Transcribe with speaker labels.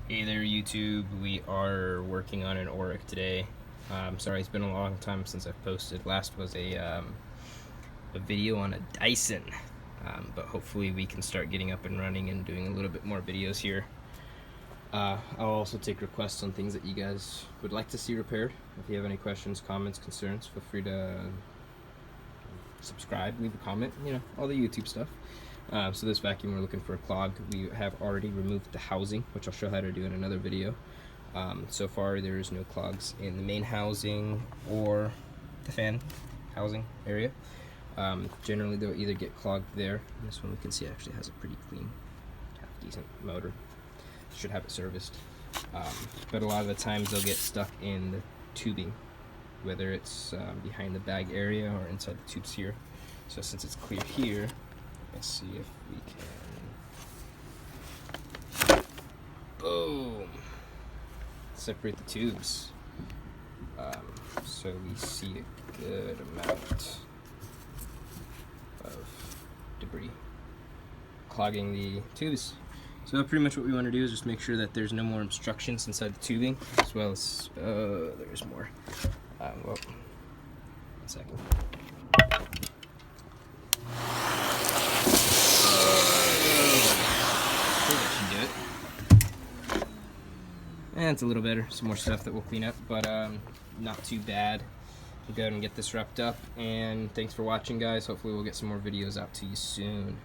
Speaker 1: Hey there YouTube, we are working on an Oreck today. Sorry, it's been a long time since I've posted. Last was a video on a Dyson, but hopefully we can start getting up and running and doing a little bit more videos here. I'll also take requests on things that you guys would like to see repaired. If you have any questions, comments, concerns, feel free to subscribe, leave a comment, you know, all the YouTube stuff. So this vacuum, we're looking for a clog. We have already removed the housing, which I'll show how to do in another video. So far there is no clogs in the main housing or the fan housing area. Generally they'll either get clogged there. This one we can see actually has a pretty clean, half decent motor. Should have it serviced. But a lot of the times they'll get stuck in the tubing, whether it's behind the bag area or inside the tubes here. So since it's clear here, let's see if we can, boom, separate the tubes, so we see a good amount of debris clogging the tubes. So pretty much what we want to do is just make sure that there's no more obstructions inside the tubing, as well as, there's more. Well, 1 second. And it's a little better, some more stuff that we'll clean up, but not too bad. We'll go ahead and get this wrapped up, and thanks for watching, guys. Hopefully we'll get some more videos out to you soon.